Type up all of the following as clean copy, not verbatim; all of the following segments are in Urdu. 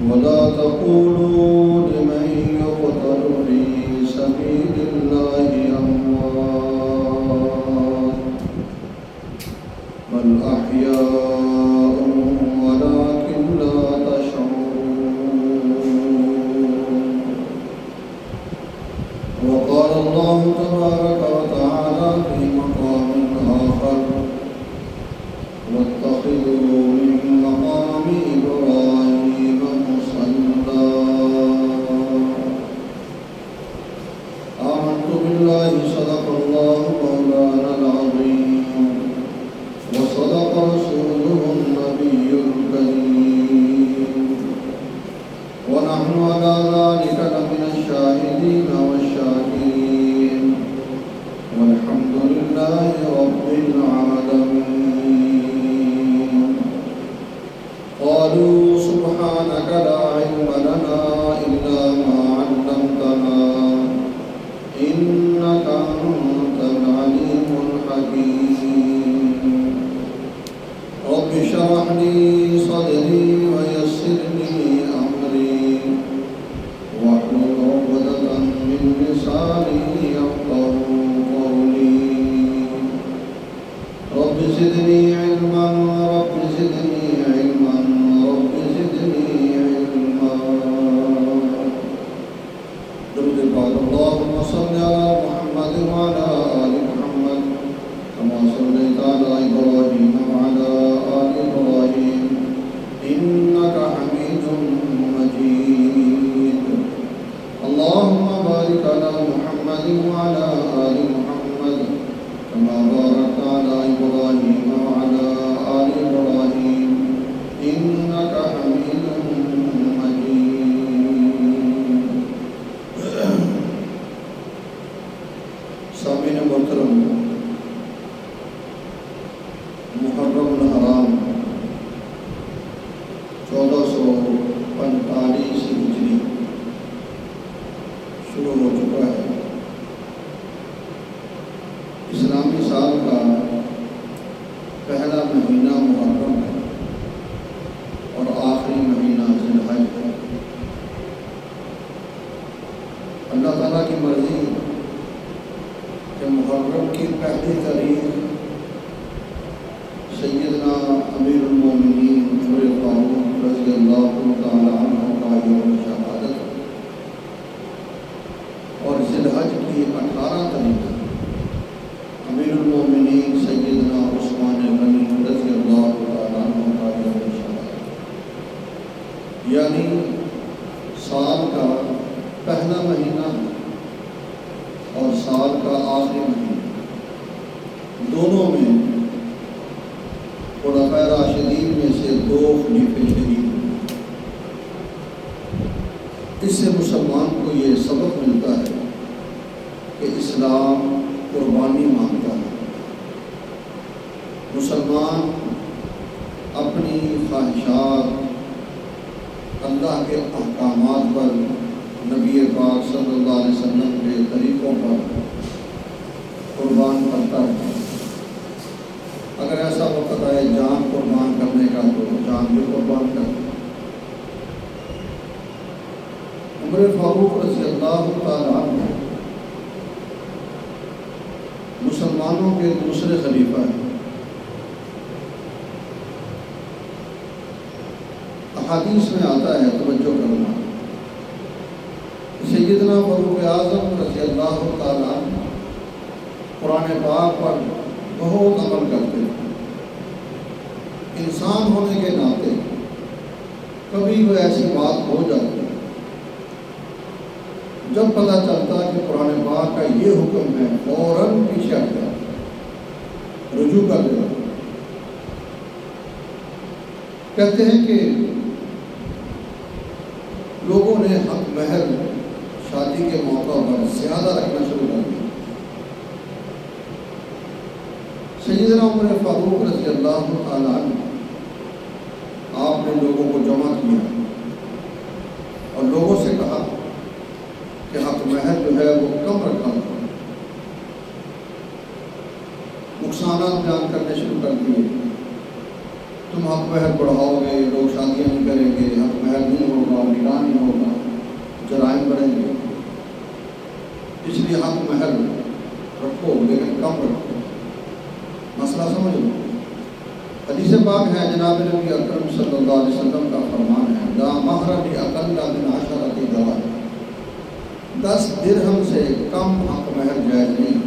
ولا تقولوا لمن يقتل في سبيل الله أموات بل أحياء ولكن لا تشعرون. وقال الله تبارك وتعالى في مقام آخر واتخذوا من مقام إبراهيم مصلى. آمنت بالله صدق الله مولانا العظيم وصدق رسوله النبي الكريم ونحن على ذلك لمن الشاهدين والشاكرين والحمد لله رب العالمين. قالوا سبحانك لا علم لنا إلا ما علمتنا إنك أنت العليم الحكيم. رب اشرح لي صدري ويسر لي أمري واحلل عقدة من لساني يفقهوا قولي. رب زدني علما رب زدني علما رب زدني علما. درود پاک اللهم صل على محمد وعلى آل محمد كما صليت على إبراهيم وعلى آل إبراهيم إنك حميد مجيد. اللهم بارك على محمد وعلى آل محمد كما باركت على إبراهيم وعلى آل إبراهيم إنك حميد مجيد. سامعین محترم، محرم الحرام 1445 ہجری شروع ہو چکا ہے۔ اسلامی سال کا پہلا مہینہ محرم ہے اور آخری مہینہ ذی الحج ہے۔ اللہ تعالیٰ کی مرضی کہ محرم کی پہلی تاریخ سیدنا امیر المومنین عمر فاروق رضی اللہ تعالی عنہ کا یوم شہادت اور ذی الحج کی 18 تاریخ امیر المومنین سیدنا عثمان غنی رضی اللہ تعالی عنہ کا یوم شہادت، یعنی سال کا پہلا مہینہ اور سال کا آخری مہینہ، دونوں میں خلفائے راشدین میں سے 2 خلیفے شہید ہوئے۔ اس سے مسلمان کو یہ سبق ملتا ہے کہ اسلام قربانی مانگتا ہے۔ مسلمان اپنی خواہشات، اللہ کے احکامات پر، نبی پاک صلی اللہ علیہ وسلم کے طریقوں پر قربان کرتا ہے۔ اگر ایسا وقت آئے جان قربان کرنے کا تو جان بھی قربان کرتا ہے۔ عمر فاروق رضی اللہ تعالیٰ عنہ مسلمانوں کے دوسرے خلیفہ ہیں۔ احادیث میں آتا ہے، توجہ کرنا، سیدنا فاروق اعظم رضی اللہ تعالیٰ عنہ قرآن پاک پر بہت عمل کرتے ہیں۔ انسان ہونے کے ناطے کبھی وہ ایسی بات ہو جاتی ہے، جب پتہ چلتا کہ قرآن پاک کا یہ حکم ہے فوراً پیچھے ہٹ جاتا، رجوع کر دیتا۔ کہتے ہیں کہ لوگوں نے حق مہر شادی کے موقع پر زیادہ رکھنا شروع کر دیا۔ سیدنا عمر فاروق رضی اللہ تعالیٰ عنہ آپ نے لوگوں کو جمع کیا اور لوگوں سے کہا کہ حق مہر جو ہے وہ کم رکھا تھا، نقصانات بیان کرنے شروع کر دیے. تم حق مہر بڑھاؤ گے، لوگ شادیاں نہیں کریں گے، حق مہر نہیں ہوگا، نکاح نہیں ہوگا، جرائم بڑھیں گے. اس لیے حق مہر رکھو لیکن کم رکھو. مسئلہ سمجھ لو. حدیث پاک ہے جناب نبی اکرم صلی اللہ علیہ وسلم کا فرمان ہے، لا مہر لاقل من 10 درہم. 10 درہم سے کم حق مہر جائز نہیں.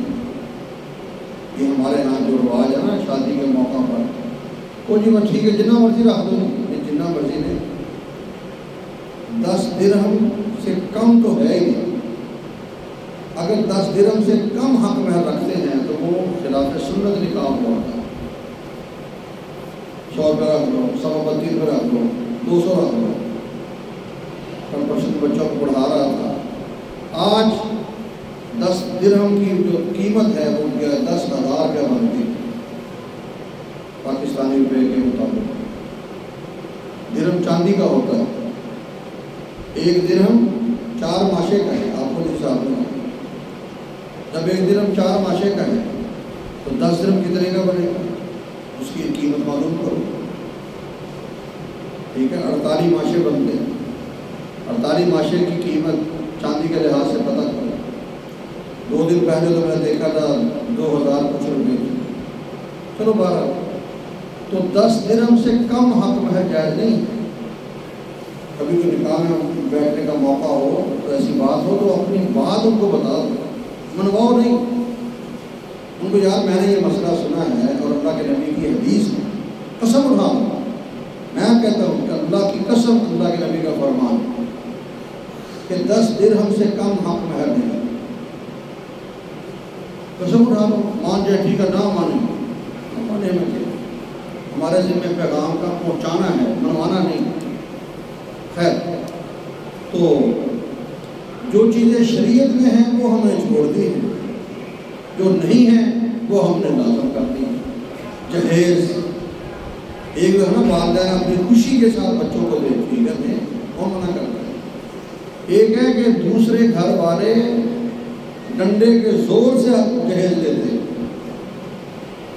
یہ ہمارے ہاں جو رواج ہے نا شادی کے موقع پر، وہ جی ٹھیک ہے جتنا مرضی رکھ دو، جتنا مرضی نہیں. 10 درہم سے کم تو ہے ہی نہیں. اگر 10 درہم سے کم حق مہر رکھتے ہیں تو وہ خلاف سنت نکاح ہوا تھا. 100 روپے رکھ لو، 132 روپے رکھ لو، 200 رکھ لو. بچوں کو پڑھا رہا تھا. آج 10 درہم کی جو قیمت ہے وہ 10,000 روپیہ بنتی ہے پاکستانی روپے کے مطابق. درہم چاندی کا ہوتا ہے. 1 درہم 4 ماشے کا ہے. آپ کو حساب میں جب 1 درہم 4 ماشے کا ہے تو 10 درہم کتنے کا بنے گا؟ اس کی قیمت معلوم کرو. ٹھیک ہے، 48 ماشے بنتے ہیں. 48 ماشے کی قیمت چاندی کے لحاظ سے پتہ کرو. 2 دن پہلے تو میں نے دیکھا تھا 2000 کچھ روپے. چلو 12. تو 10 درہم سے کم حق مہر جائز نہیں. کبھی تو نکاح میں بیٹھنے کا موقع ہو تو ایسی بات ہو تو اپنی بات ان کو بتا دو، منواؤ نہیں. ان کو یار میں نے یہ مسئلہ سنا ہے اور اللہ کے نبی کی حدیث ہے، قسم اٹھا دو. میں کہتا ہوں کہ اللہ کی قسم، اللہ کے نبی کا فرمان کہ 10 درہم سے کم حق مہر نہیں. قسم اٹھا دو. مان جائے ٹھیک ہے، نہ مانے میں کیا. ہمارے ذمہ پیغام کا پہنچانا ہے، منوانا نہیں. خیر، تو جو چیزیں شریعت میں ہیں وہ ہم نے چھوڑ دی ہیں، جو نہیں ہیں وہ ہم نے لازم کر دی. جہیز ایک جو ہے نا والدین اپنی خوشی کے ساتھ بچوں کو دیکھتی کرتے ہیں اور منع کرتے ہیں. ایک ہے کہ دوسرے گھر والے ڈنڈے کے زور سے جہیز دیتے ہیں،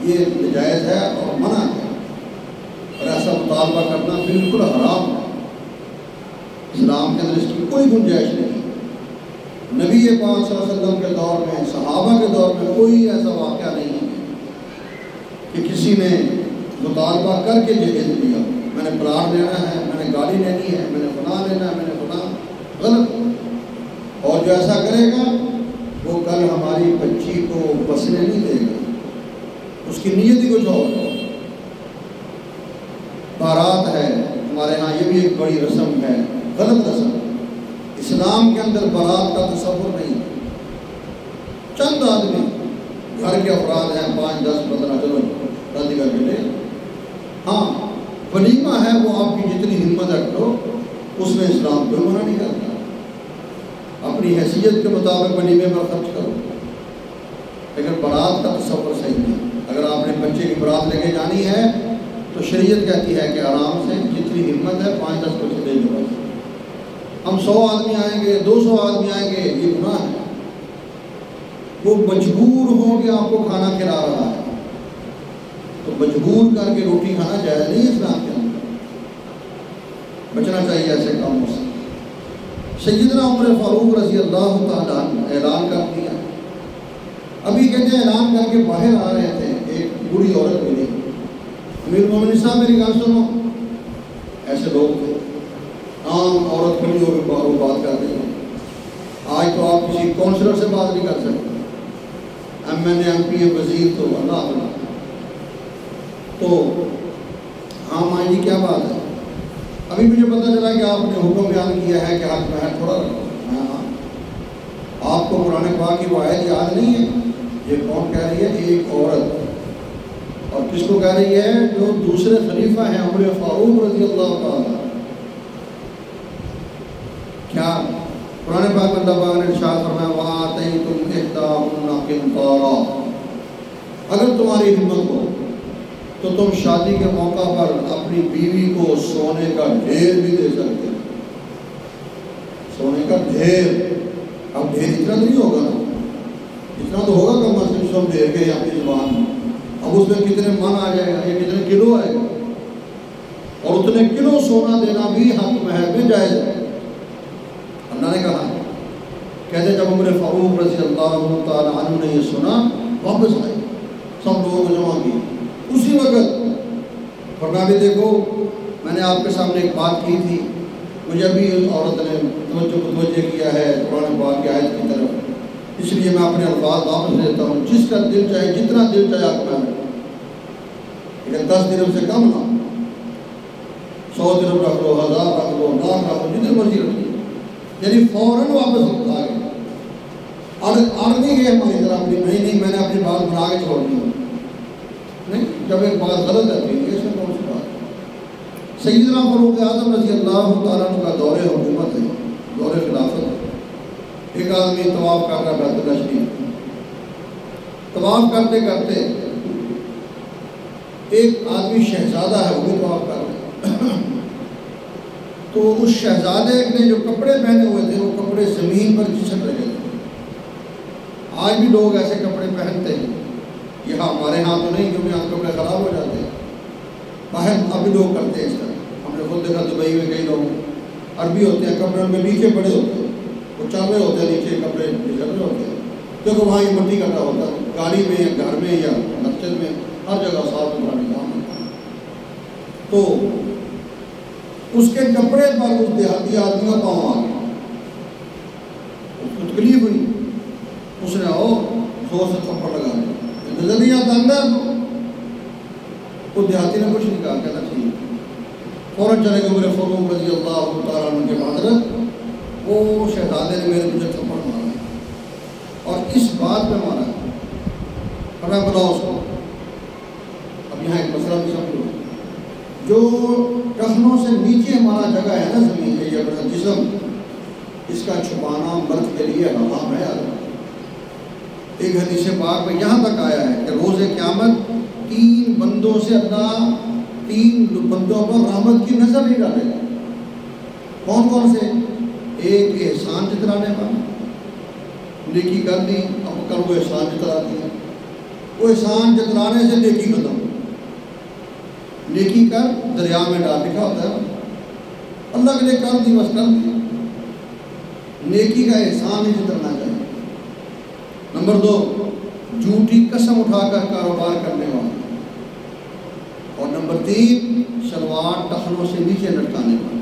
یہ ناجائز ہے اور منع ہے. اور ایسا مطالبہ کرنا بالکل حرام ہے. اسلام کے اندر اس کی کوئی گنجائش نہیں. نبی پاک صلی اللہ علیہ وسلم کے دور میں، صحابہ کے دور میں کوئی ایسا واقعہ نہیں ہے کہ کسی نے مطالبہ کر کے جہیز دیا. میں نے پلاٹ لینا ہے، میں نے گاڑی لینی ہے، میں نے فلاں لینا ہے، میں نے فلاں. غلط. اور جو ایسا کرے گا وہ کل ہماری بچی کو بسنے نہیں دے گا. اس کی نیت ہی کچھ اور. بارات ہے ہمارے ہاں، یہ بھی ایک بڑی رسم ہے، غلط رسم. اسلام کے اندر بارات کا تصور نہیں. چند آدمی گھر کے افراد ہیں، 5 10 15، چلو شادی کر کے لے. ہاں ولیمہ ہے وہ آپ کی جتنی ہمت رکھ لو، اس میں اسلام کوئی منع نہیں کرتا. اپنی حیثیت کے مطابق ولیمے پر خرچ کرو، لیکن بارات کا تصور صحیح نہیں. اگر آپ نے بچے کی بارات لے کے جانی ہے تو شریعت کہتی ہے کہ آرام سے جتنی ہمت ہے 5 10 بچے لے جاؤ. ہم 100 آدمی آئیں گے، 200 آدمی آئیں گے، یہ گناہ ہے. وہ مجبور ہو کے آپ کو کھانا کھلا رہا ہے تو مجبور کر کے روٹی کھانا جائز نہیں ہے اسلام کے اندر. بچنا چاہیے ایسے کاموں سے. سیدنا عمر فاروق رضی اللہ تعالیٰ عنہ اعلان کر دیا. ابھی کہتے ہیں اعلان کر کے باہر آ رہے تھے، ایک بوڑھی عورت ملی. امیر المومنین صاحب میری گال سنو. ایسے لوگ تھے، عام عورت کھڑی ہو کے وہ بات کر رہی ہے. آج تو آپ کسی کونسلر سے بات نہیں کر سکتے، MNA MP وزیر تو اللہ اللہ. تو ہاں ماں جی کیا بات ہے؟ ابھی مجھے پتہ چلا کہ آپ نے حکم بیان کیا ہے کہ حق مہر تھوڑا رکھو. ہاں آپ کو قرآن پاک کی وہ آیت یاد نہیں ہے؟ یہ کون کہہ رہی ہے؟ ایک عورت. اور کس کو کہہ رہی ہے؟ جو دوسرے خلیفہ ہیں عمر فاروق رضی اللہ تعالیٰ. کیا قرآن پاک اللہ پاک نے ارشاد فرمایا وَآتَيْتُمْ إِحْدَاهُنَّ قِنْطَارًا. اگر تمہاری ہمت ہو تو تم شادی کے موقع پر اپنی بیوی کو سونے کا ڈھیر بھی دے سکتے ہیں. سونے کا ڈھیر. اب ڈھیر اتنا نہیں ہوگا نا، اتنا تو ہوگا کم از کم سب ڈھیر کے اپنی زبان میں. اب اس میں کتنے من آ جائے گا، یہ کتنے کلو آئے گا، اور اتنے کلو سونا دینا بھی حق مہر میں جائز ہے۔ اللہ نے کہا، کہتے جب عمر فاروق رضی اللہ تعالیٰ عنہ نے یہ سنا، واپس آئے، سب لوگوں کو جمع کی اسی وقت۔ فرمایا بھی دیکھو، میں نے آپ کے سامنے ایک بات کی تھی، مجھے بھی اس عورت نے متوجہ کیا ہے قرآن پاک کی آیت کی طرف، اس لیے میں اپنے الفاظ واپس لیتا ہوں، جس کا دل چاہے جتنا دل چاہے آپ کا، لیکن 10 درہم سے کم نہ، 100 درہم رکھ لو، 1000 رکھ لو، لاکھ رکھ لو، جتنے مرضی رکھ لو، یعنی فوراً واپس آ گئے۔ اڑ نہیں گئے ہماری طرح اپنی، نہیں میں نے اپنی بات بنا کے چھوڑ دی، نہیں، جب ایک بات غلط ہے اس میں کون سی بات۔ سیدنا فاروق اعظم رضی اللہ تعالیٰ عنہ کا دور حکومت ہے، دور خلافت ہے۔ ایک آدمی طواف کر رہا بیت اللہ شریف، طواف کرتے کرتے ایک آدمی شہزادہ ہے، وہ بھی طواف کر رہا ہے، تو اس شہزادے نے جو کپڑے پہنے ہوئے تھے وہ کپڑے زمین پر گھسٹ رہے تھے۔ آج بھی لوگ ایسے کپڑے پہنتے ہیں، یہاں ہمارے ہاں تو نہیں، کیونکہ یہاں کپڑے خراب ہو جاتے ہیں، باہر ابھی لوگ کرتے ہیں اس طرح۔ ہم نے خود دیکھا دبئی میں کئی لوگ عربی ہوتے ہیں، کپڑے ان کے نیچے پڑے ہوتے ہیں، وہ چل رہے ہوتے ہیں نیچے، کپڑے چل رہے ہوتے ہیں، کیونکہ وہاں یہ مٹی کٹا ہوتا ہے، گاڑی میں یا گھر میں یا مسجد میں ہر جگہ صاف ستھرا نظام ہوتا ہے۔ تو اس کے کپڑے پر اس دیہاتی آدمی کا پاؤں آ گیا، اس کو تکلیف ہوئی، اس نے زور سے تھپڑ لگا دیا، نظر نہیں آتا اندر، وہ دیہاتی نے کچھ نہیں کہا، کہنا ٹھیک، فوراً چلے گئے عمر فاروق رضی اللہ تعالیٰ عنہ کے معذرت، وہ شہزادے نے میرے مجھے تھپڑ مارا اور اس بات پہ مارا، ہمیں بلاؤ اس کو۔ اب یہاں ایک مسئلہ بھی سمجھو، جو ٹخنوں سے نیچے ہمارا جگہ ہے نا زمین ہے، یہ اپنا جسم، اس کا چھپانا مرد کے لیے حرام ہے۔ ایک حدیث پاک میں یہاں تک آیا ہے کہ روز قیامت 3 بندوں سے اللہ 3 بندوں پر رحمت کی نظر نہیں ڈالے گا۔ کون کون سے؟ ایک احسان جتلانے والا، نیکی کر دی، اب کل وہ احسان جتلا دیا، وہ احسان جتلانے سے نیکی ختم، نیکی کر دریا میں ڈال، لکھا ہوتا ہے اللہ کے لیے کر دی، بس کر دی، نیکی کا احسان ہی جتلنا چاہیے۔ نمبر 2، جھوٹی قسم اٹھا کر کاروبار کرنے والا، اور نمبر 3، شلوار ٹخنوں سے نیچے لٹکانے والا۔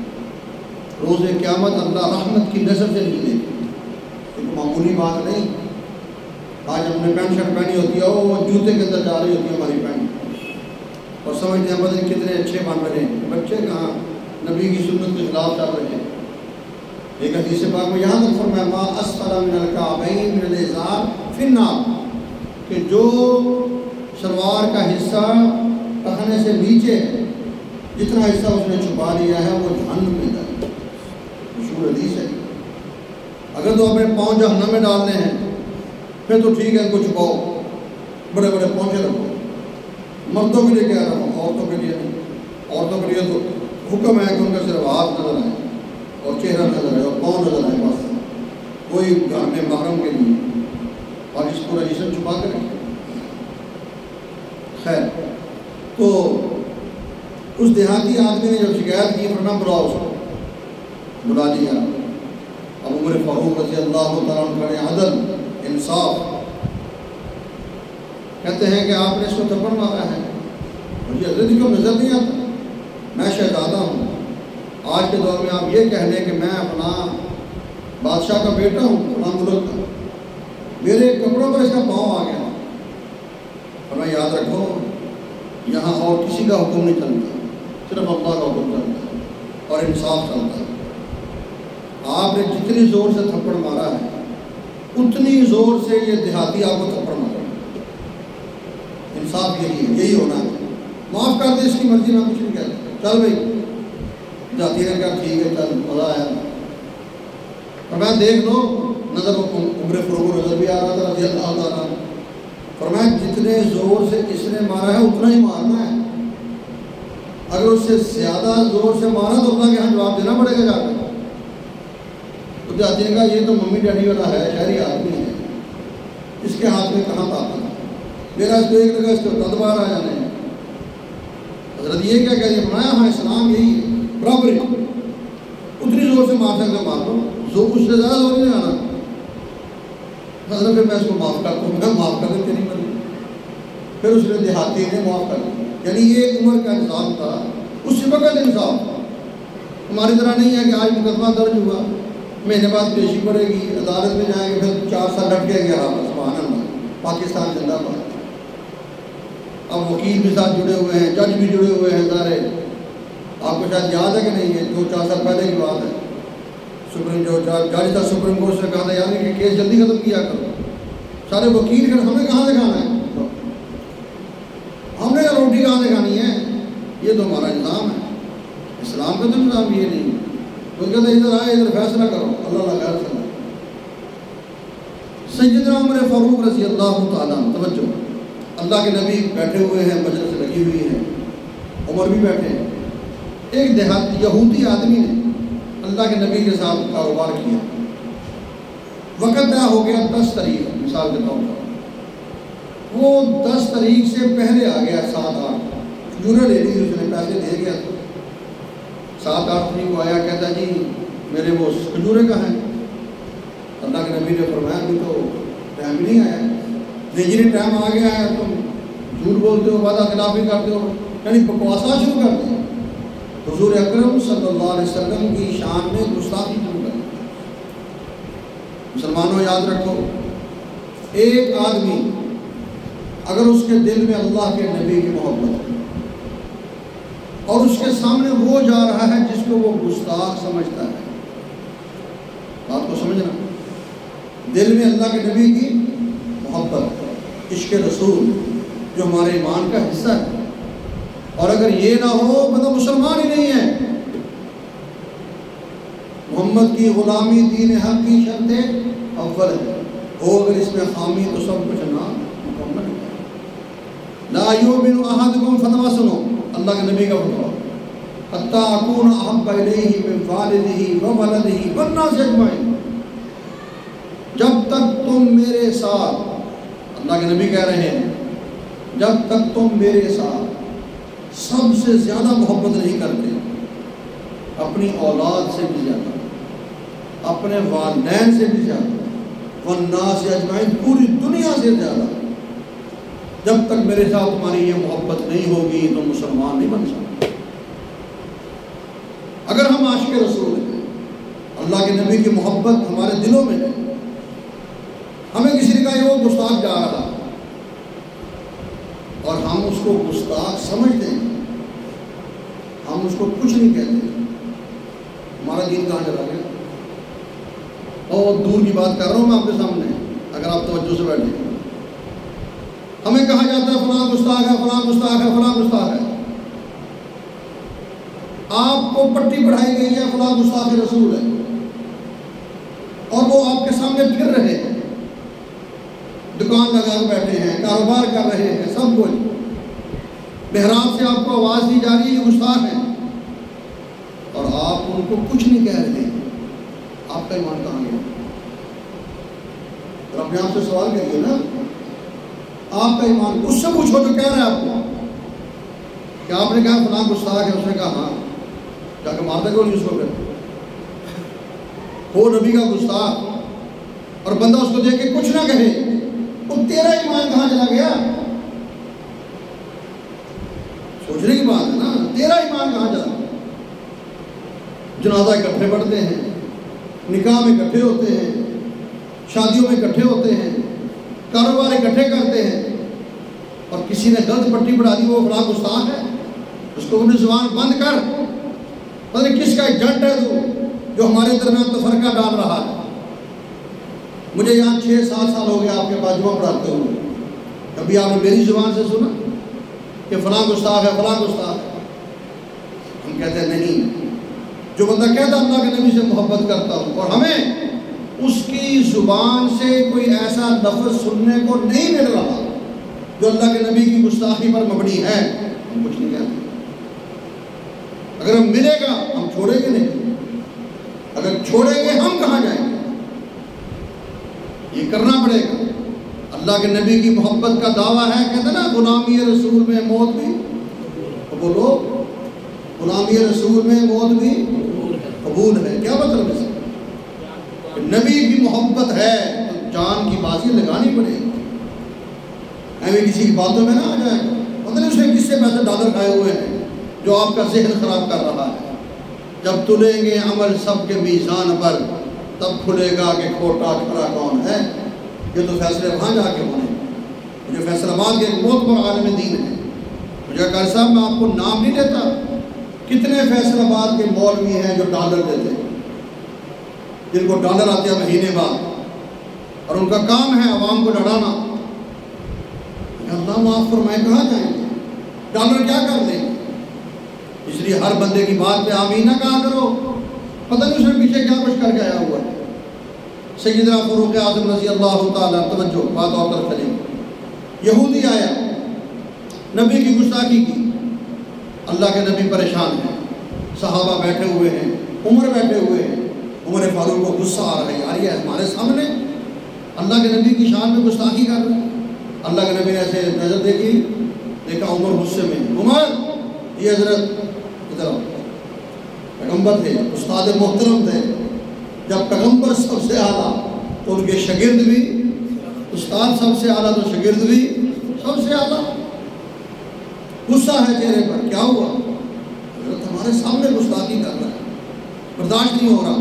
روز قیامت اللہ رحمت کی نظر سے نہیں دیکھے، ایک معمولی بات نہیں۔ آج ہم نے پینٹ شرٹ پہنی ہوتی ہے، وہ جوتے کے اندر جا رہی ہوتی ہے ہماری پینٹ، اور سمجھتے ہیں بدن کتنے اچھے بن رہے ہیں، بچے کہاں، نبی کی سنت کے خلاف چل رہے ہیں۔ ایک حدیث پاک میں یہاں تک فرمایا ما اسفل من الکعبین من الازار فی النار، کہ جو شلوار کا حصہ ٹخنے سے نیچے ہے، جتنا حصہ اس نے چھپا لیا ہے وہ جہنم میں جائے گا، مشہور حدیث ہے۔ اگر تو اپنے پاؤں جہنم میں ڈالنے ہیں پھر تو ٹھیک ہے، ان کو چھپاؤ، بڑے بڑے پونچے رکھو، مردوں کے لیے کہہ رہا ہوں، عورتوں کے لیے نہیں۔ عورتوں کے لیے تو حکم ہے کہ ان کا صرف ہاتھ نظر آئے اور چہرہ نظر آئے اور پاؤں نظر آئے، بس کوئی گھر میں محرم کے لیے، اور اس پورا جسم چھپا کر رکھے۔ خیر، تو اس دیہاتی آدمی نے جب شکایت کی، فرمایا بلاؤ اس کو، بلا دیا۔ اب عمر فاروق رضی اللہ تعالیٰ عنہ نے عدل انصاف، کہتے ہیں کہ آپ نے اس کو تھپڑ مارا ہے، مجھے حضرت کو نظر نہیں آتا، میں شہزادہ ہوں، آج کے دور میں آپ یہ کہہ لیں کہ میں اپنا بادشاہ کا بیٹا ہوں، اپنا ملک کا، میرے کپڑوں پر اس کا پاؤں آ گیا۔ اور میں یاد رکھو، یہاں اور کسی کا حکم نہیں چلتا، صرف اللہ کا حکم چلتا ہے اور انصاف چلتا ہے۔ آپ نے جتنی زور سے تھپڑ مارا ہے اتنی زور سے یہ دیہاتی آپ کو تھپڑ مارا، انصاف یہی ہے، یہی ہونا ہے۔ معاف کر دے، اس کی مرضی، میں کچھ نہیں کہتا، چل بھائی، جاتی نے کہا ٹھیک ہے چل، مزہ آیا، فرمایا دیکھ لو، نظر عمر فاروق نظر بھی آ رہا تھا رضی اللہ تعالیٰ، فرمایا جتنے زور سے اس نے مارا ہے اتنا ہی مارنا ہے، اگر اس سے زیادہ زور سے مارا تو اللہ کے یہاں جواب دینا پڑے گا جا کر۔ تو جاتی نے کہا یہ تو ممی ڈیڈی والا ہے، شہری آدمی ہے، اس کے ہاتھ میں کہاں طاقت ہے، میرا اس کو ایک لگا اس کو تدبار آ جانے ہیں. حضرت یہ کیا کہہ دیا فرمایا ہاں اسلام یہی ہے برابری. اتنی زور سے مار سکتے مار دو, زور اس سے زیادہ زور نہیں آنا. حضرت پھر میں اس کو معاف کرتا ہوں, میں معاف کر دیتے نہیں بنی. پھر اس نے دیہاتی نے معاف کر دیا. یعنی یہ عمر کا نظام تھا, اس سے وقت انصاف تھا. ہماری طرح نہیں ہے کہ آج مقدمہ درج ہوا مہینے بعد پیشی پڑے گی, عدالت میں جائیں گے, پھر 4 سال لٹکیں گے. آپ سبحان اللہ, پاکستان زندہ باد. اب وکیل بھی ساتھ جڑے ہوئے ہیں, جج بھی جڑے ہوئے ہیں سارے. آپ کو شاید یاد ہے کہ نہیں ہے, 2-4 سال پہلے کی بات ہے. سپریم جو جج تھا سپریم کورٹ سے کہا تھا یار کہ کیس جلدی ختم کیا کرو. سارے وکیل کر ہمیں کہاں سے کھانا ہے, ہم نے روٹی کہاں سے کھانی ہے. یہ تو ہمارا نظام ہے. اسلام کا تو نظام یہ نہیں. وہ کہتے ادھر آئے ادھر فیصلہ کرو, اللہ خیر سے. سیدنا عمر فاروق رضی اللہ تعالیٰ, توجہ, اللہ کے نبی بیٹھے ہوئے ہیں, مجلس لگی ہوئی ہے, عمر بھی بیٹھے ہیں. ایک دیہات یہودی آدمی نے اللہ کے نبی کے ساتھ کاروبار کیا. وقت طے ہو گیا 10 تاریخ مثال کے طور پر. وہ 10 تاریخ سے پہلے آ گیا 7-8 کھجوریں لے لی, اس نے پیسے دے گیا. 7-8 تاریخ کو آیا, کہتا جی میرے وہ کھجوریں کہاں ہیں. اللہ کے نبی نے فرمایا ابھی تو ٹائم بھی نہیں آیا. نہیں ٹائم آ گیا ہے, تم جھوٹ بولتے ہو, وعدہ خلافی کرتے ہو, یعنی بکواسا شروع کر دیں. حضور اکرم صلی اللہ علیہ وسلم کی شان میں گستاخی شروع کر دیں. مسلمانوں یاد رکھو, ایک آدمی اگر اس کے دل میں اللہ کے نبی کی محبت ہے اور اس کے سامنے وہ جا رہا ہے جس کو وہ گستاخ سمجھتا ہے, بات کو سمجھنا, دل میں اللہ کے نبی کی محبت, عشق رسول جو ہمارے ایمان کا حصہ ہے, اور اگر یہ نہ ہو مطلب مسلمان ہی نہیں ہے. محمد کی غلامی دین حق کی شرط اول ہے, ہو اگر اس میں خامی تو سب کچھ نہ مکمل ہے. لا یؤمن احدکم, فتویٰ سنو اللہ کے نبی کا فتویٰ, حتی اکون احب الیہ من والدہ وولدہ والناس اجمعین. جب تک تم میرے ساتھ, اللہ کے نبی کہہ رہے ہیں, جب تک تم میرے ساتھ سب سے زیادہ محبت نہیں کرتے, اپنی اولاد سے بھی زیادہ, اپنے والدین سے بھی زیادہ, والناس اجمعین پوری دنیا سے زیادہ, جب تک میرے ساتھ تمہاری یہ محبت نہیں ہوگی تو مسلمان نہیں بن سکتے. اگر ہم عاشق رسول ہیں, اللہ کے نبی کی محبت ہمارے دلوں میں ہے, ہمیں کسی نے کہا یہ وہ گستاخ جا رہا اور ہم اس کو گستاخ سمجھتے ہیں, ہم اس کو کچھ نہیں کہتے, ہمارا دین کہاں چلا گیا. اور دور کی بات کر رہا ہوں میں آپ کے سامنے, اگر آپ توجہ سے بیٹھیں. ہمیں کہا جاتا ہے فلاں گستاخ ہے, فلاں گستاخ ہے, فلاں گستاخ ہے. آپ کو پٹی پڑھائی گئی ہے فلاں گستاخ رسول ہے, اور وہ آپ کے سامنے پھر رہے ہیں, دکان لگا کے بیٹھے ہیں, کاروبار کر رہے ہیں, سب کچھ. محراب سے آپ کو آواز دی جا رہی ہے یہ گستاخ ہے, اور آپ ان کو کچھ نہیں کہہ رہے ہیں. آپ کا ایمان کہاں گیا؟ تو اپنے آپ سے سوال کریے نا, آپ کا ایمان اس سے پوچھو جو کہہ رہا ہے آپ کو. کہ آپ نے کہا فلاں گستاخ ہے, اس نے کہا ہاں, جا کے مارتے کیوں نہیں اس کو پھر. ہو نبی کا گستاخ اور بندہ اس کو دیکھ کے کچھ نہ کہے, تو تیرا ایمان کہاں چلا گیا؟ سوچنے کی بات ہے نا, تیرا ایمان کہاں چلا؟ جنازہ اکٹھے پڑھتے ہیں, نکاح میں اکٹھے ہوتے ہیں, شادیوں میں اکٹھے ہوتے ہیں, کاروبار اکٹھے کرتے ہیں, اور کسی نے غلط پٹی پڑھا دی وہ فلاں گستاخ ہے, اس کو اپنی زبان بند کر. پتہ نہیں کس کا ایک جٹ ہے تو جو ہمارے درمیان تفرقہ ڈال رہا ہے. مجھے یہاں 6-7 سال ہو گیا آپ کے پاس جمعہ پڑھاتے ہوئے, کبھی آپ نے میری زبان سے سنا کہ فلاں گستاخ ہے, فلاں گستاخ ہے؟ ہم کہتے ہیں نہیں, جو بندہ کہتا اللہ کے نبی سے محبت کرتا ہوں اور ہمیں اس کی زبان سے کوئی ایسا لفظ سننے کو نہیں مل رہا جو اللہ کے نبی کی گستاخی پر مبنی ہے, ہم کچھ نہیں کہتے. اگر ہم ملے گا ہم چھوڑیں گے نہیں, اگر چھوڑیں گے ہم کہاں جائیں گے؟ یہ کرنا پڑے گا. اللہ کے نبی کی محبت کا دعویٰ ہے، کہتے ہیں نا غلامی رسول میں موت بھی، تو بولو غلامی رسول میں موت بھی قبول ہے. کیا مطلب اس کا؟ نبی کی محبت ہے تو جان کی بازی لگانی پڑے گی. ایویں کسی کی باتوں میں نہ آ جائے گا. پتہ نہیں اس نے کس سے پیسے ڈالر کھائے ہوئے ہیں جو آپ کا ذہن خراب کر رہا ہے. جب تلیں گے عمل سب کے میزان پر تب کھلے گا کہ کھوٹا کھڑا کون ہے. یہ تو فیصلے وہاں جا کے ہونے. مجھے فیصلہ آباد کے ایک بہت بڑا عالم دین ہے. مجھے قاری صاحب میں آپ کو نام نہیں دیتا، کتنے فیصلہ آباد کے مولوی ہیں جو ڈالر دیتے ہیں، جن کو ڈالر آتے ہیں مہینے بعد، اور ان کا کام ہے عوام کو لڑانا. اللہ معاف فرمائے کہاں جائیں گے؟ ڈالر کیا کر دیں گے؟ اس لیے ہر بندے کی بات پہ آمین نہ کہا کرو. پتہ نہیں اس میں پیچھے کیا کچھ کر کے آیا ہوا ہے. سیدنا فاروق اعظم رضی اللہ تعالیٰ، توجہ بات اور طرف کریں. یہودی آیا، نبی کی گستاخی کی. اللہ کے نبی پریشان ہیں، صحابہ بیٹھے ہوئے ہیں، عمر بیٹھے ہوئے ہیں. عمر فاروق کو غصہ آ رہا ہے، یار یہ ہمارے سامنے اللہ کے نبی کی شان میں گستاخی کر رہے ہیں. اللہ کے نبی نے ایسے نظر دیکھی، دیکھا عمر غصے میں. عمر یہ حضرت ادھر پیغمبر تھے، استاد محترم تھے. جب پیغمبر سب سے اعلیٰ تو ان کے شاگرد بھی، استاد سب سے اعلیٰ تو شاگرد بھی سب سے اعلیٰ. غصہ ہے چہرے پر. کیا ہوا؟ حضرت ہمارے سامنے گستاخی کر رہا ہے، برداشت نہیں ہو رہا.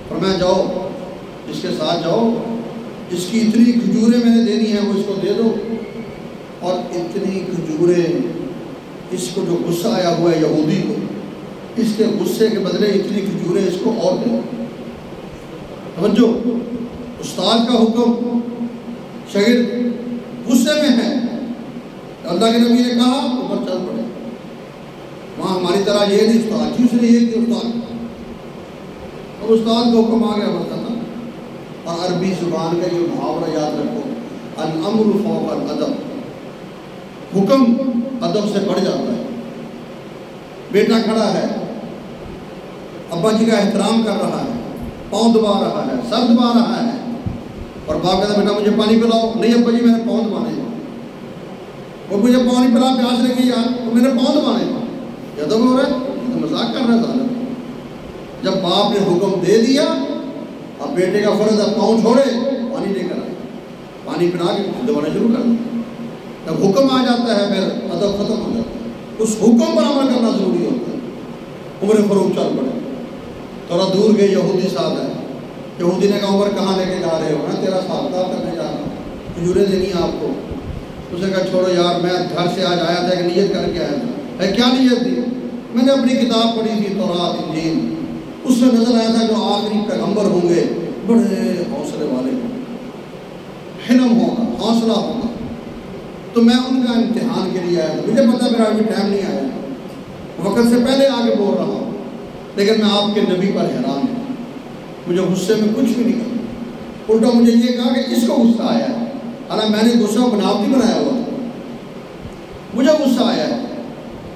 فرمایا جاؤ اس کے ساتھ جاؤ، اس کی اتنی کھجوریں میں نے دینی ہیں وہ اس کو دے دو، اور اتنی کھجوریں اس کو جو غصہ آیا ہوا ہے یہودی کو، اس کے غصے کے بدلے اتنی کھجوریں اس کو اور دے. توجہ، استاد کا حکم، شاگرد غصے میں ہے. اللہ کے نبی نے کہا اوپر چل پڑے. وہاں ہماری طرح یہ نہیں استاد جی اس نے یہ کہ استاد، اور استاد کا حکم آ گیا بتانا. اور عربی زبان کا یہ محاورہ یاد رکھو، الامر فوق الادب، حکم ادب سے بڑھ جاتا ہے. بیٹا کھڑا ہے، ابا جی کا احترام کر رہا ہے، پاؤں دبا رہا ہے، سر دبا رہا ہے، اور باپ کہتا بیٹا مجھے پانی پلاؤ. نہیں ابا جی میں نے پاؤں دبانے. وہ مجھے پانی پلا، پیاس لگی یار، تو میں نے پاؤں دبانے. یہ تو ہو رہا ہے، یہ تو مذاق کر رہا ہے ظالم. جب باپ نے حکم دے دیا، اب بیٹے کا فرض ہے پاؤں چھوڑے پانی لے کر آئے، پانی پلا کے دبانا شروع کر دیا. جب حکم آ جاتا ہے پھر ادب ختم ہو جاتا ہے. اس حکم پر عمل کرنا ضروری ہوتا ہے. عمر فاروق چل پڑے. تھوڑا دور گئے، یہودی صاحب ہے. یہودی نے کہا عمر کہاں لے کے جا رہے ہو؟ میں تیرا حساب کتاب کرنے جا رہا ہوں، کھجوریں دینی ہیں آپ کو. اس نے کہا چھوڑو یار، میں گھر سے آج آیا تھا، ایک نیت کر کے آیا تھا. کیا نیت تھی؟ میں نے اپنی کتاب پڑھی تھی تورات انجیل، اس میں نظر آیا تھا جو آخری پیغمبر ہوں گے بڑے حوصلے والے ہوں گے، حلم ہوگا، حوصلہ ہوگا. تو میں ان کا امتحان کے لیے آیا تھا. مجھے پتا میرا ابھی ٹائم نہیں آیا، وقت سے پہلے آگے بول رہا ہوں، لیکن میں آپ کے نبی پر حیران ہوں. مجھے غصے میں کچھ بھی نہیں کرنا. الٹا مجھے یہ کہا کہ اس کو غصہ آیا ہے، حالانکہ میں نے غصہ بناوٹی بنایا ہوا تھا. مجھے غصہ آیا ہے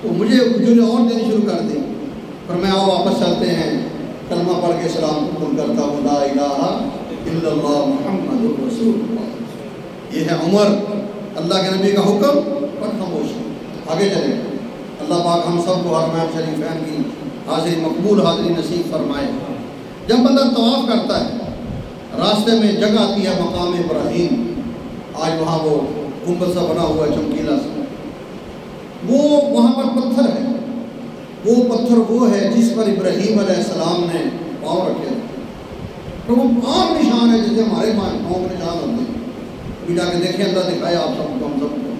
تو مجھے کھجوریں اور دینی شروع کر دی. پر میں آؤ واپس چلتے ہیں، کلمہ پڑھ کے سلام قبول کرتا ہوں، لا الہ الا اللہ محمد رسول اللہ. یہ ہے عمر، اللہ کے نبی کا حکم پر خاموش. آگے چلیں. اللہ پاک ہم سب کو حرمین شریفین کی حاضری مقبول حاضری نصیب فرمائے. جب بندہ طواف کرتا ہے، راستے میں جگہ آتی ہے مقام ابراہیم. آج وہاں وہ گنبد سا بنا ہوا ہے چمکیلا سا، وہ وہاں پر پتھر ہے. وہ پتھر وہ ہے جس پر ابراہیم علیہ السلام نے پاؤں رکھے تھے. تو وہ عام نشان ہے جیسے ہمارے پاؤں کے نشان ہوتے ہیں. ابھی جا کے دیکھیں، اللہ دکھائے آپ سب کو، ہم سب کو.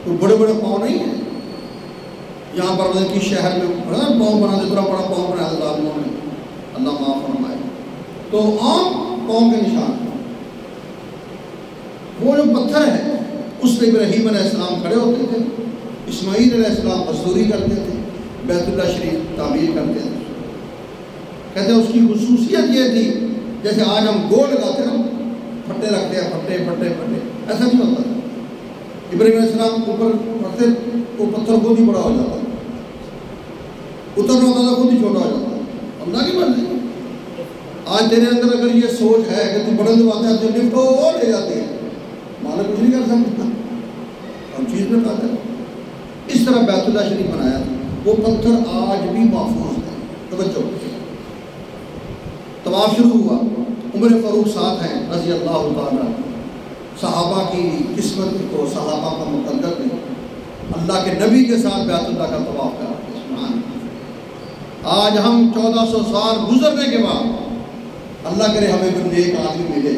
تو بڑے بڑے پاؤں نہیں ہیں. یہاں پر مطلب کہ شہر میں بڑا پاؤں بنا دے، اتنا بڑا پاؤں بنایا تھا ظالموں نے، اللہ معاف فرمائے. تو عام پاؤں کے نشان وہ جو پتھر ہے اس پہ ابراہیم علیہ السلام کھڑے ہوتے تھے، اسماعیل علیہ السلام مزدوری کرتے تھے، بیت اللہ شریف تعمیر کرتے تھے. کہتے ہیں اس کی خصوصیت یہ تھی جیسے آج ہم گول لگاتے ہیں، پھٹے رکھتے ہیں، پھٹے پھٹے پھٹے، ایسا نہیں ہوتا تھا. ابراہیم علیہ السلام اوپر رکھتے وہ پتھر خود ہی بڑا ہو جاتا، اترنا ہوتا تھا خود ہی چھوٹا ہو جاتا. اللہ کی مرضی. آج تیرے اندر اگر یہ سوچ ہے کہ تو بڑے دباتے ہیں تو لفٹ وہ لے جاتے ہیں، ہمارا کچھ نہیں کر سکتا، ہم چیز میں قادر ہیں۔ اس طرح بیت اللہ شریف بنایا تھا، وہ پتھر آج بھی محفوظ ہے۔ توجہ، طواف شروع ہوا، عمر فاروق ساتھ ہیں رضی اللہ تعالیٰ، صحابہ کی قسمت کو صحابہ کا مقدر نے اللہ کے نبی کے ساتھ بیت اللہ کا طواف کرا۔ سبحان اللہ۔ آج ہم 1400 سال گزرنے کے بعد اللہ کرے ہمیں بھی ایک آدمی ملے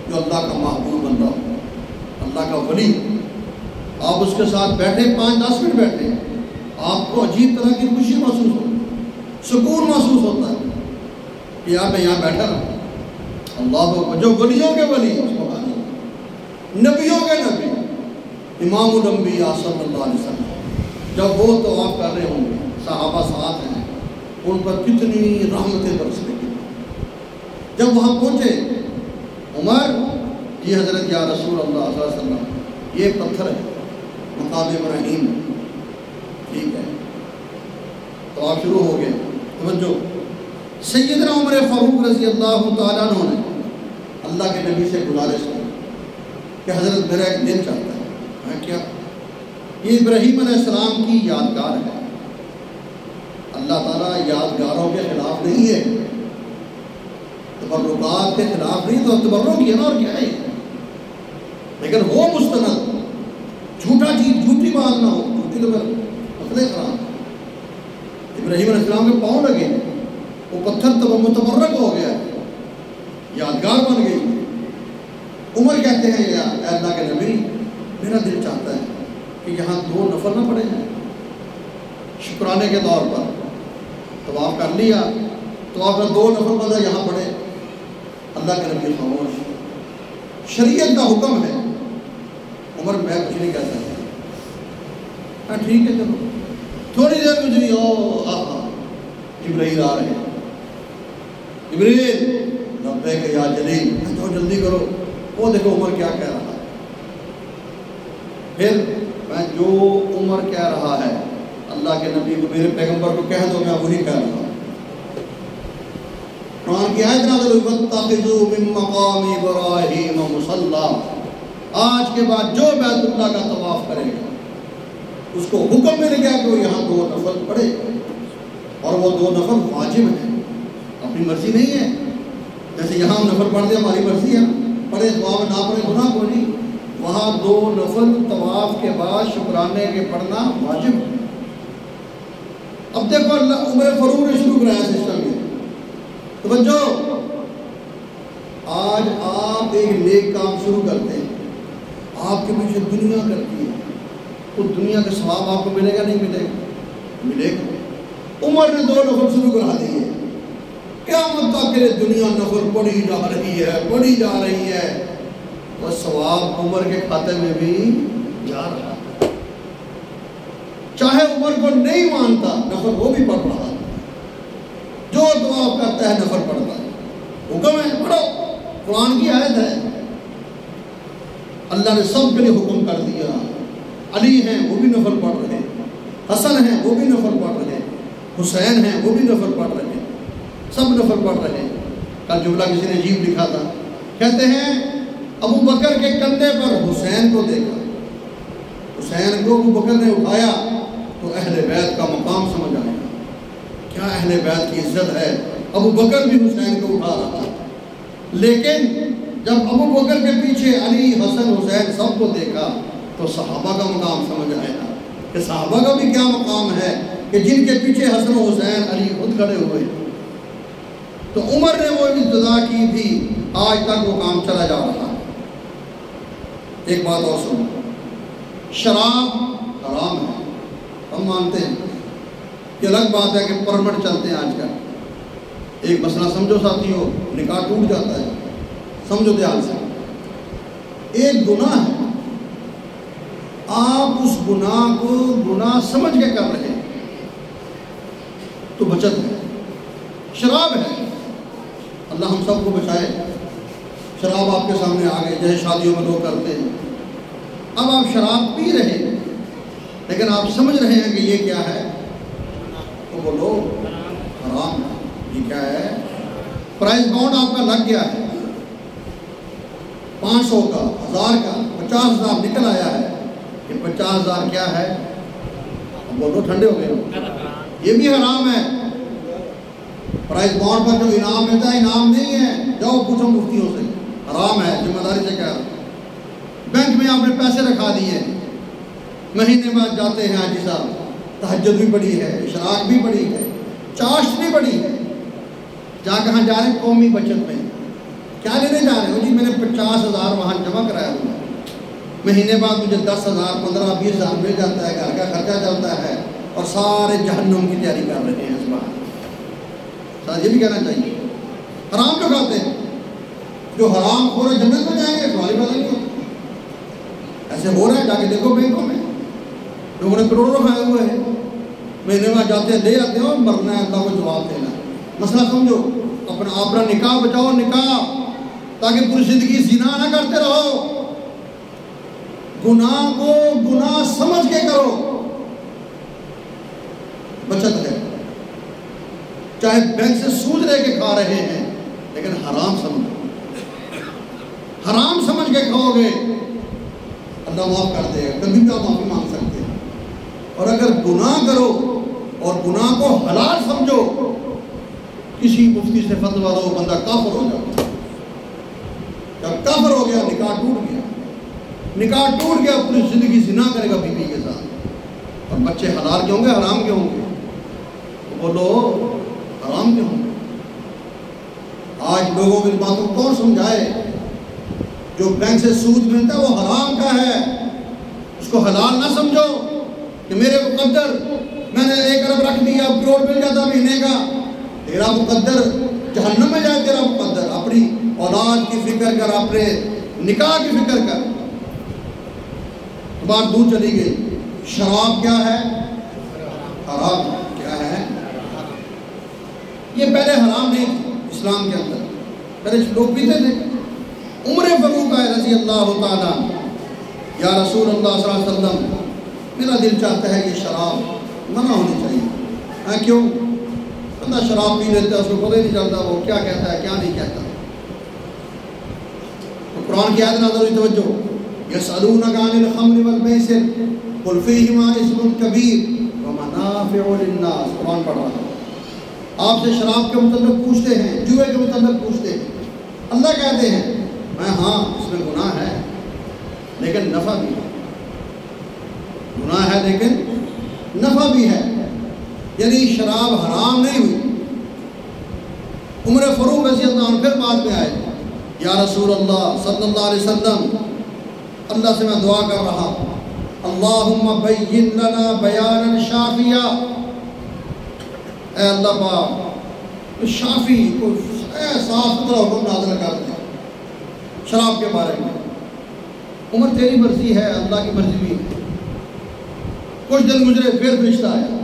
جو اللہ کا محبوب بن رہا ہو، اللہ کا ولی، آپ اس کے ساتھ بیٹھے 5-10 منٹ بیٹھے، آپ کو عجیب طرح کی خوشی محسوس ہوتی ہے، سکون محسوس ہوتا ہے کہ یار میں یہاں بیٹھا رہا، اللہ جو ولیوں کے ولی، نبیوں کے نبی، امام الانبیاء صلی اللہ علیہ وسلم، جب وہ طواف کر رہے ہوں گے، صحابہ ساتھ ہیں، ان پر کتنی رحمتیں برسنے کی۔ جب وہاں پہنچے عمر، یہ حضرت یا رسول اللہ صلی اللہ علیہ وسلم، یہ پتھر ہے مقام ابراہیم، ٹھیک ہے، طواف شروع ہو گیا۔ توجہ، سیدنا عمر فاروق رضی اللہ تعالیٰ عنہ نے اللہ کے نبی سے گزارش کی کہ حضرت میرا ایک دن چاہتا ہے، میں کیا؟ یہ ابراہیم علیہ السلام کی یادگار ہے، اللہ تعالیٰ یادگاروں کے خلاف نہیں ہے، تبرکات کے خلاف نہیں، تو تبرک کیا نا، اور کیا ہے، لیکن وہ مستند، جھوٹا چیز، جھوٹی بات نہ ہو، جھوٹی تو مسئلے خراب۔ ابراہیم علیہ السلام کے پاؤں لگے، وہ پتھر متبرک ہو گیا، یادگار بن گئی۔ عمر کہتے ہیں یا اے اللہ کے نبی، میرا دل چاہتا ہے کہ یہاں 2 نفل نہ پڑے ہیں شکرانے کے طور پر، طواف کر لیا، طواف میں 2 نفل بندہ یہاں پڑے۔ اللہ کے نبی خاموش، شریعت کا حکم ہے۔ عمر میں کچھ نہیں کہہ سکتا، ہاں ٹھیک ہے چلو۔ تھوڑی دیر گزری، جبرائیل آ رہے ہیں، جبرائیل لبیک یا جلیل، تو جلدی کرو، وہ دیکھو عمر کیا کہہ رہا ہے۔ پھر میں جو عمر کہہ رہا ہے اللہ کے نبی کو، میرے پیغمبر کو کہہ دو، میں وہی کہہ رہا ہوں۔ قرآن کی آیت نازل ہوئی، وَاتَّخِذُوا مِن مَّقَامِ إِبْرَاهِيمَ مُصَلًّى، آج کے بعد جو بیت اللہ کا طواف کرے گا اس کو حکم مل گیا کہ وہ یہاں 2 نفل پڑھے، اور وہ 2 نفل واجب ہیں، اپنی مرضی نہیں ہے۔ جیسے یہاں ہم نفل پڑھتے ہیں، ہماری مرضی ہے، پڑھے طواف نہ پڑھے گناہ کو نہیں، وہاں 2 نفل طواف کے بعد شکرانے کے پڑھنا واجب ہے۔ اب دیکھو اللہ عمر فاروق نے شروع کرایا سسٹم میں، توجہ، آج آپ ایک نیک کام شروع کرتے ہیں، آپ کے پیچھے دنیا کرتی ہے، تو دنیا کا ثواب آپ کو ملے گا نہیں ملے گا؟ ملے گا۔ عمر نے 2 نفل شروع کرا دیے، قیامت تک کے دنیا نفل پڑھی جا رہی ہے، پڑھی جا رہی ہے، اور ثواب عمر کے کھاتے میں بھی جا رہا ہے۔ چاہے عمر کو نہیں مانتا، نفل وہ بھی پڑھ رہا ہے، جو طواف کرتا ہے نفل پڑھتا ہے، حکم ہے پڑھو، قرآن کی آیت ہے، اللہ نے سب کے لیے حکم کر دیا۔ علی ہیں وہ بھی نفل پڑھ رہے ہیں، حسن ہیں وہ بھی نفل پڑھ رہے ہیں، حسین ہیں وہ بھی نفل پڑھ رہے ہیں، سب نفل پڑھ رہے ہیں۔ کل جملہ کسی نے عجیب لکھا تھا، کہتے ہیں ابو بکر کے کندھے پر حسین کو دیکھا، حسین کو ابو بکر نے اٹھایا تو اہل بیت کا مقام سمجھ آیا، کیا اہل بیت کی عزت ہے، ابو بکر بھی حسین کو اٹھا رہا تھا۔ لیکن جب ابو بکر کے پیچھے علی، حسن، حسین سب کو دیکھا تو صحابہ کا مقام سمجھ آیا کہ صحابہ کا بھی کیا مقام ہے کہ جن کے پیچھے حسن و حسین، علی خود کھڑے ہوئے۔ تو عمر نے وہ ابتدا کی تھی، آج تک وہ کام چلا جا رہا ہے۔ ایک بات اور سنو، شراب حرام ہے، ہم مانتے ہیں، یہ الگ بات ہے کہ پرمٹ چلتے ہیں آج کل۔ ایک مسئلہ سمجھو ساتھیو، نکاح ٹوٹ جاتا ہے، سمجھو دھیان سے، ایک گناہ ہے، آپ اس گناہ کو گناہ سمجھ کے کر رہے ہیں تو بچت ہے۔ شراب ہے، اللہ ہم سب کو بچائے، شراب آپ کے سامنے آ گئی، جیسے شادیوں میں لوگ کرتے ہیں، اب آپ شراب پی رہے ہیں لیکن آپ سمجھ رہے ہیں کہ یہ کیا ہے، تو بولو حرام ہے، یہ کیا ہے، پرائز باؤنڈ آپ کا لگ گیا ہے، 500 کا، 1000 کا، 50,000 نکل آیا ہے، یہ 50,000 کیا ہے؟ بولو ٹھنڈے ہو گئے، یہ بھی حرام ہے۔ پرائز بانڈ پر جو انعام ملتا ہے انعام نہیں ہے، جاؤ پوچھو مفتیوں سے، حرام ہے، ذمہ داری سے کہہ رہا ہوں۔ بینک میں آپ نے پیسے رکھا دیے، مہینے بعد جاتے ہیں حاجی صاحب، تہجد بھی پڑی ہے، اشراق بھی پڑی ہے، چاشت بھی پڑی ہے، جا کہاں جا رہے ہیں؟ قومی بچت میں۔ کیا لینے جا رہے ہو؟ جی میں نے 50,000 وہاں جمع کرایا ہوا، مہینے بعد مجھے 10,000 15,000 20,000 مل جاتا ہے، گھر کا خرچہ چلتا ہے، اور سارے جہنم کی تیاری کر رہے ہیں اس بار۔ یہ بھی کہنا چاہیے، حرام جو کھاتے ہیں، جو حرام خور جنت میں جائیں گے سوال ہی بدل نہیں۔ ایسے ہو رہا ہے، جا کے دیکھو بینکوں میں لوگوں نے کروڑوں کھائے ہوئے ہیں، مہینے بعد جاتے ہیں لے آتے ہیں، اور مرنا ہے، اللہ کو جواب دینا ہے۔ مسئلہ سمجھو، اپنا نکاح بچاؤ، نکاح، تاکہ پوری زندگی زنا نہ کرتے رہو، گناہ کو گناہ سمجھ کے کرو۔ بچت ہے، چاہے بینک سے سود لے کے کھا رہے ہیں، لیکن حرام سمجھو، حرام سمجھ کے کھاؤ گے اللہ معاف کر دے گا، کبھی بھی آپ معافی مانگ سکتے ہیں۔ اور اگر گناہ کرو اور گناہ کو حلال سمجھو، کسی مفتی سے فتویٰ دو، بندہ کافر ہو جاتا ہے۔ جب کافر ہو گیا، نکاح ٹوٹ گیا، نکاح ٹوٹ گیا، پوری زندگی زنا کرے گا بیوی کے ساتھ، اور بچے حلال کے ہوں گے حرام کے ہوں گے؟ بولو حرام کے ہوں گے۔ آج لوگوں کی باتوں کو کون سمجھائے؟ جو بینک سے سود ملتا ہے وہ حرام کا ہے، اس کو حلال نہ سمجھو کہ میرے مقدر میں نے 1 ارب رکھ دیا، کروڑ مل جاتا مہینے کا، تیرا مقدر جہنم میں جائے، تیرا مقدر۔ اپنی اولاد کی فکر کر، اپنے نکاح کی فکر کر۔ بات دور چلی گئی۔ شراب کیا ہے؟ حرام کیا ہے؟ یہ پہلے حرام نہیں تھی اسلام کے اندر، پہلے لوگ پیتے تھے۔ عمر فاروق آئے رضی اللہ تعالیٰ، یا رسول اللہ صلی اللہ علیہ وسلم، میرا دل چاہتا ہے کہ شراب منع ہونی چاہیے۔ کیوں؟ بندہ شراب پی لیتا ہے، اس کو پتہ ہی نہیں چلتا وہ کیا کہتا ہے کیا نہیں کہتا۔ تو قرآن کی آیت نازل ہوئی، توجہ، یسألونک عن الخمر والمیسر قل فیہما اسم کبیر ومنافع للناس۔ قرآن پڑھ رہا ہے، آپ سے شراب کے متعلق پوچھتے ہیں، جوئے کے متعلق پوچھتے ہیں۔ اللہ کہتے ہیں ہاں اس میں گناہ ہے لیکن نفع بھی ہے، گناہ ہے لیکن نفع بھی ہے، یعنی شراب حرام نہیں ہوئی۔ عمر فاروق رضی اللہ عنہ پھر بعد میں آئے، یا رسول اللہ صلی اللہ علیہ وسلم، اللہ سے میں دعا کر رہا، اللہم بین لنا بیانا شافیہ، اے اللہ پاک شافی کو صاف ستھرا حکم نازل کر دے شراب کے بارے میں۔ عمر تیری مرضی ہے، اللہ کی مرضی بھی ہے۔ کچھ دن گزرے، پھر فرشتہ آیا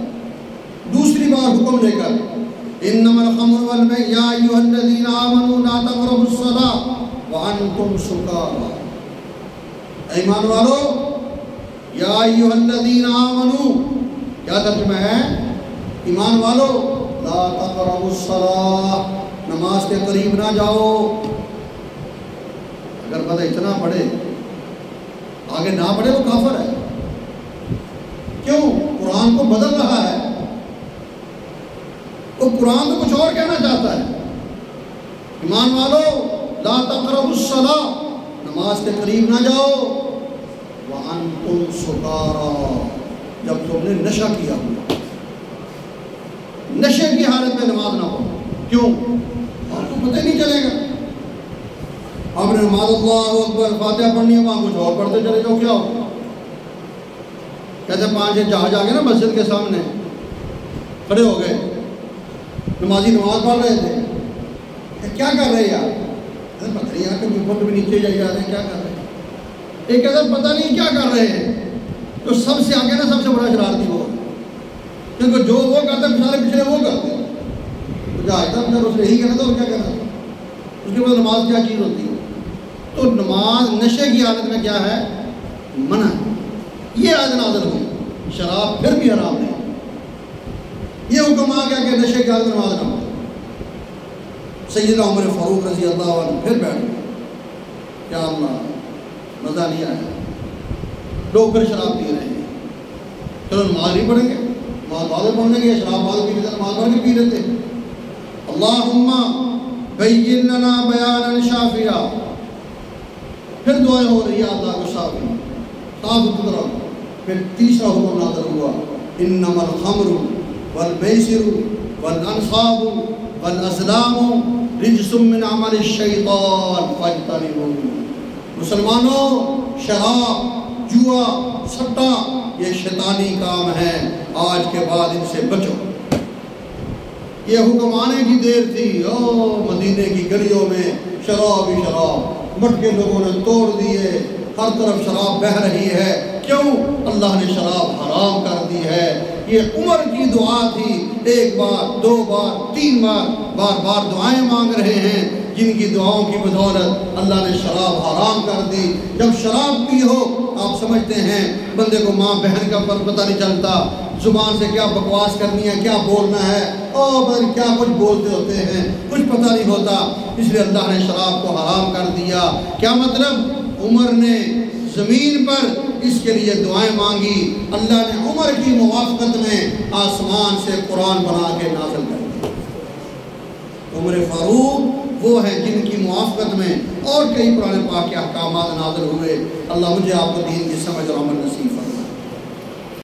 دوسری بار حکم لے کر، انما الخمر والمیسر یا ایھا الذین آمنوا لا تقربوا الصلاۃ وانتم سکارى۔ ایمان والو، یا ایھا الذین آمنوا، کیا ترجمہ ہے؟ ایمان والو، لا تقربوا الصلاۃ، نماز کے قریب نہ جاؤ۔ اگر بندہ اتنا پڑھے آگے نہ پڑھے وہ کافر ہے۔ کیوں؟ قرآن کو بدل رہا ہے، وہ قرآن تو کچھ اور کہنا چاہتا ہے۔ ایمان والو، لا تقربوا الصلاۃ، نماز کے قریب نہ جاؤ، وانتم سکارى، جب تم نے نشہ کیا ہوا، نشے کی حالت میں نماز نہ پڑھو۔ کیوں؟ آپ کو پتہ نہیں چلے گا، آپ نے نماز اللہ اکبر فاتحہ پڑھنی ہے، وہاں کچھ اور پڑھتے چلے جاؤ، کیا ہوگا؟ کہتے 5 جہاز آ گئے نا مسجد کے سامنے کھڑے ہو گئے، نمازی نماز پڑھ رہے تھے، کیا کر رہے یار؟ پتہ نہیں یار، کہ اوپر بھی نیچے جائی جا رہے ہیں، کیا کر رہے ہیں؟ ایک کہتے پتہ نہیں کیا کر رہے ہیں، جو سب سے آگے نا سب سے بڑا شرارتی وہ، کیونکہ جو وہ کرتے ہیں سارے پچھلے وہ کرتے ہیں، تو جہاز تھا اس نے یہی کہنا تھا اور کیا کہنا تھا؟ اس کے بعد نماز کیا چیز ہوتی ہے؟ تو نماز نشے کی حالت میں کیا ہے؟ منع۔ یہ آیت نازل ہوئی، شراب پھر بھی حرام نہیں، یہ حکم آ گیا کہ نشے کی حالت میں نماز نہ پڑھو۔ سیدنا عمر فاروق رضی اللہ عنہ پھر بیٹھ گئے، یا اللہ مزہ نہیں آیا، لوگ پھر شراب پی رہے ہیں۔ چلو نماز نہیں پڑھیں گے، نماز بعد پڑھنے کے، شراب بعد پی لیتے، نماز پڑھ کے پی لیتے۔ اللہم بین لنا بیانا شافیا، پھر دعائیں ہو رہی ہے اللہ کو صافی صاف ستھرا۔ پھر تیسرا حکم نازل ہوا، انما الخمر والمیسر والانصاب والازلام رجس من عمل الشیطان فاجتنبوہ۔ مسلمانوں، شراب، جوا، سٹا یہ شیطانی کام ہے، آج کے بعد ان سے بچو۔ یہ حکم آنے کی دیر تھی، مدینے کی گلیوں میں شراب ہی شراب، مٹکے لوگوں نے توڑ دیے، ہر طرف شراب بہہ رہی ہے۔ کیوں؟ اللہ نے شراب حرام کر دی ہے۔ یہ عمر کی دعا تھی، ایک بار، دو بار، تین بار، بار بار دعائیں مانگ رہے ہیں، جن کی دعاؤں کی بدولت اللہ نے شراب حرام کر دی۔ جب شراب پی ہو، آپ سمجھتے ہیں بندے کو ماں بہن کا پتہ نہیں چلتا، زبان سے کیا بکواس کرنی ہے، کیا بولنا ہے، اور کیا کچھ بولتے ہوتے ہیں، کچھ پتہ نہیں ہوتا۔ اس لیے اللہ نے شراب کو حرام کر دیا۔ کیا مطلب؟ عمر نے زمین پر اس کے لیے دعائیں مانگی، اللہ نے عمر کی موافقت میں آسمان سے قرآن بنا کے نازل کر دیا۔ عمر فاروق وہ ہیں جن کی موافقت میں اور کئی قرآن پاک کے احکامات نازل ہوئے۔ اللہ مجھے آپ کو دین کی سمجھ اور عمل نصیب